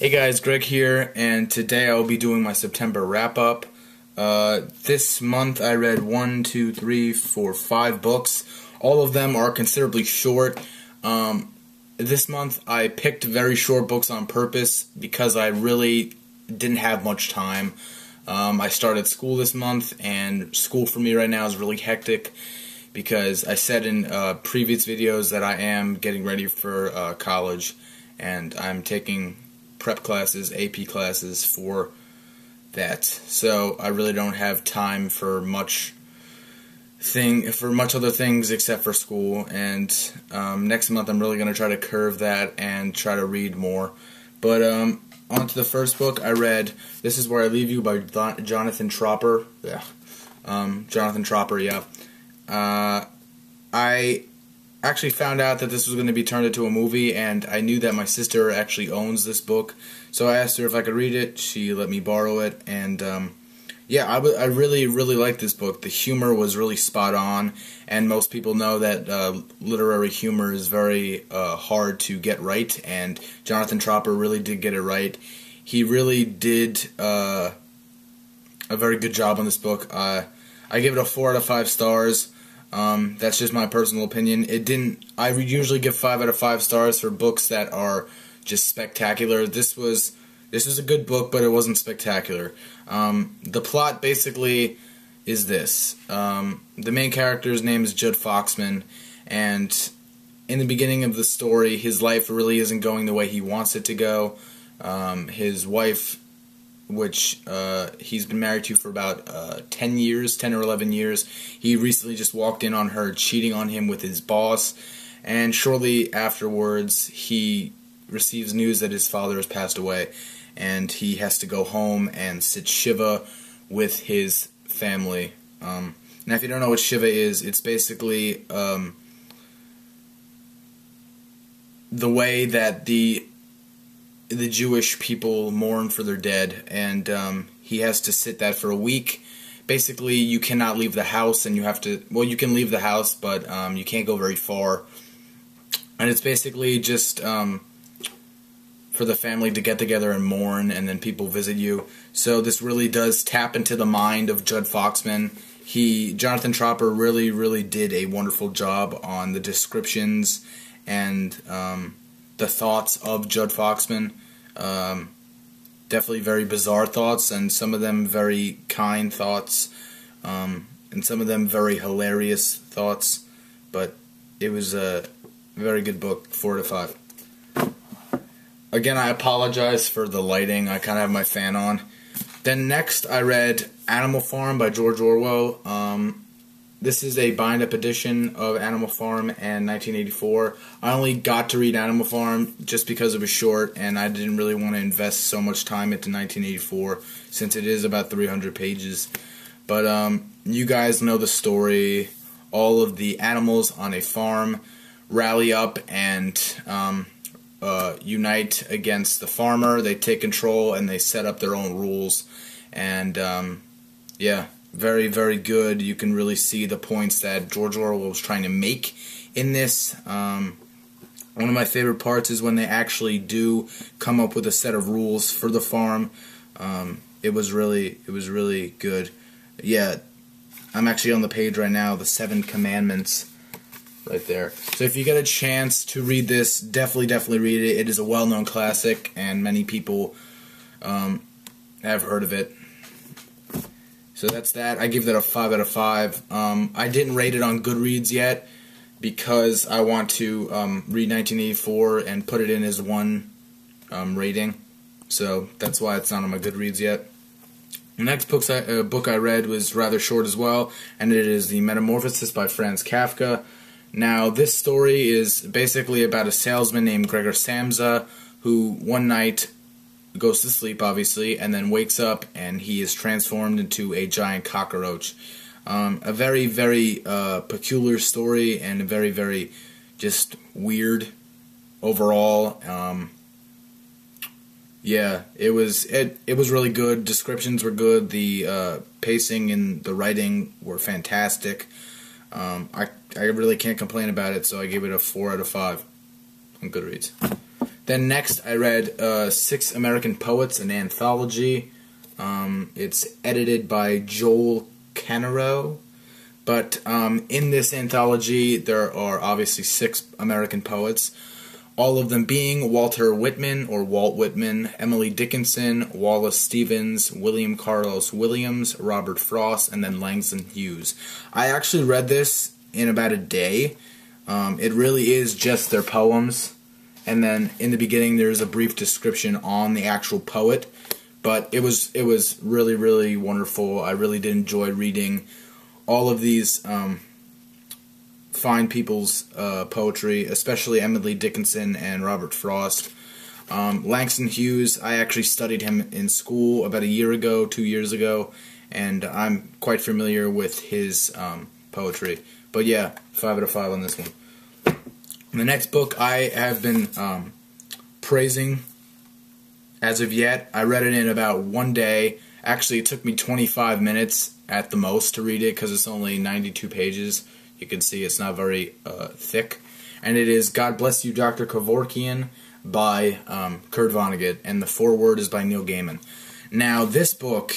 Hey guys, Greg here, and today I will be doing my September wrap-up. This month I read 5 books. All of them are considerably short. This month I picked very short books on purpose because I really didn't have much time. I started school this month, and school for me right now is really hectic because I said in previous videos that I am getting ready for college, and I'm taking prep classes, AP classes for that. So I really don't have time for much other things except for school. And next month I'm really going to try to curve that and try to read more. But on to the first book I read. This Is Where I Leave You by Jonathan Tropper. Yeah, Jonathan Tropper. Yeah. I actually found out that this was going to be turned into a movie, and I knew that my sister actually owns this book, so I asked her if I could read it. She let me borrow it, and yeah, I really liked this book. The humor was really spot on, and most people know that literary humor is very hard to get right, and Jonathan Tropper really did get it right. He really did a very good job on this book. I give it a 4 out of 5 stars. That's just my personal opinion. I usually give 5 out of 5 stars for books that are just spectacular. This was a good book, but it wasn't spectacular. The plot basically is this. The main character's name is Judd Foxman, and in the beginning of the story, his life really isn't going the way he wants it to go. His wife, which he's been married to for about 10 or 11 years. He recently just walked in on her cheating on him with his boss, and shortly afterwards he receives news that his father has passed away, and he has to go home and sit Shiva with his family. Now if you don't know what Shiva is, it's basically the way that the Jewish people mourn for their dead, and he has to sit that for a week. Basically, you cannot leave the house, and you have to, well, you can leave the house, but you can't go very far. And it's basically just for the family to get together and mourn, and then people visit you. So this really does tap into the mind of Judd Foxman. Jonathan Tropper really did a wonderful job on the descriptions and the thoughts of Judd Foxman. Definitely very bizarre thoughts, and some of them very kind thoughts, and some of them very hilarious thoughts. But it was a very good book, 4 out of 5. Again, I apologize for the lighting. I kind of have my fan on. Then next I read Animal Farm by George Orwell. This is a bind-up edition of Animal Farm and 1984. I only got to read Animal Farm just because it was short, and I didn't really want to invest so much time into 1984 since it is about 300 pages. But you guys know the story. All of the animals on a farm rally up and unite against the farmer. They take control and they set up their own rules. And yeah, very good. You can really see the points that George Orwell was trying to make in this. One of my favorite parts is when they actually do come up with a set of rules for the farm. It was really good. Yeah, I'm actually on the page right now, the 7 Commandments, right there. So if you get a chance to read this, definitely read it. It is a well-known classic, and many people have heard of it. So that's that. I give that a 5 out of 5. I didn't rate it on Goodreads yet because I want to read 1984 and put it in as one rating. So that's why it's not on my Goodreads yet. The next book I read was rather short as well, and it is The Metamorphosis by Franz Kafka. Now, this story is basically about a salesman named Gregor Samsa who one night goes to sleep, obviously, and then wakes up and he is transformed into a giant cockroach. A very peculiar story, and a very just weird overall. Yeah, it was really good. Descriptions were good. The pacing and the writing were fantastic. I really can't complain about it, so I gave it a 4 out of 5 on Goodreads. Then next I read Six American Poets, an anthology. It's edited by Joel Canaro. But in this anthology, there are obviously 6 American poets, all of them being Walter Whitman, or Walt Whitman, Emily Dickinson, Wallace Stevens, William Carlos Williams, Robert Frost, and then Langston Hughes. I actually read this in about a day. It really is just their poems, and then in the beginning there's a brief description on the actual poet. But it was really, really wonderful. I really did enjoy reading all of these fine people's poetry, especially Emily Dickinson and Robert Frost. Langston Hughes, I actually studied him in school about a year ago, 2 years ago, and I'm quite familiar with his poetry. But yeah, 5 out of 5 on this one. The next book I have been praising as of yet. I read it in about one day. Actually, it took me 25 minutes at the most to read it because it's only 92 pages. You can see it's not very thick. And it is God Bless You, Dr. Kevorkian by Kurt Vonnegut, and the foreword is by Neil Gaiman. Now, this book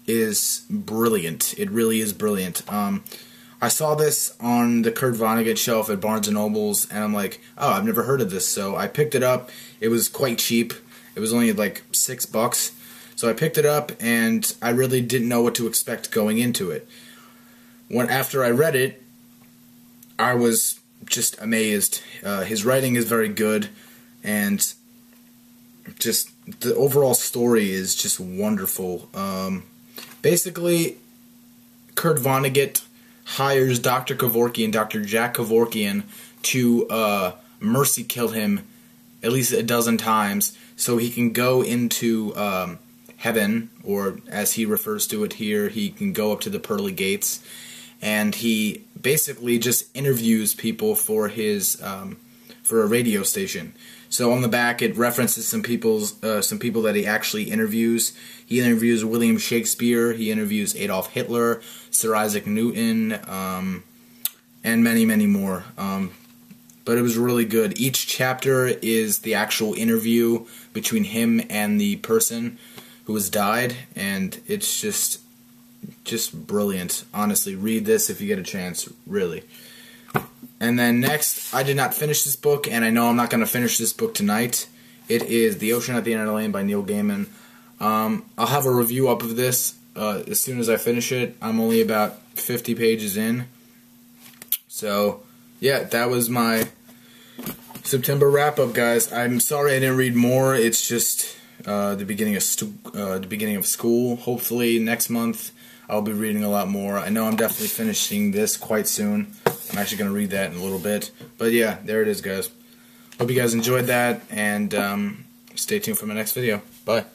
is brilliant. It really is brilliant. I saw this on the Kurt Vonnegut shelf at Barnes & Noble's, and I'm like, oh, I've never heard of this. So I picked it up. It was quite cheap. It was only like $6. So I picked it up, and I really didn't know what to expect going into it. After I read it, I was just amazed. His writing is very good, and just the overall story is just wonderful. Basically, Kurt Vonnegut hires Dr. Kevorkian, Dr. Jack Kevorkian, to mercy kill him at least a dozen times so he can go into heaven, or as he refers to it here, he can go up to the pearly gates, and he basically just interviews people for his for a radio station. So on the back it references some people that he actually interviews. He interviews William Shakespeare, he interviews Adolf Hitler, Sir Isaac Newton, and many, many more. But it was really good. Each chapter is the actual interview between him and the person who has died, and it's just brilliant. Honestly, read this if you get a chance, really. And then next, I did not finish this book, and I know I'm not going to finish this book tonight. It is The Ocean at the End of the Lane by Neil Gaiman. I'll have a review up of this as soon as I finish it. I'm only about 50 pages in. So, yeah, that was my September wrap-up, guys. I'm sorry I didn't read more. It's just the beginning of school. Hopefully next month I'll be reading a lot more. I know I'm definitely finishing this quite soon. I'm actually going to read that in a little bit. But yeah, there it is, guys. Hope you guys enjoyed that, and stay tuned for my next video. Bye.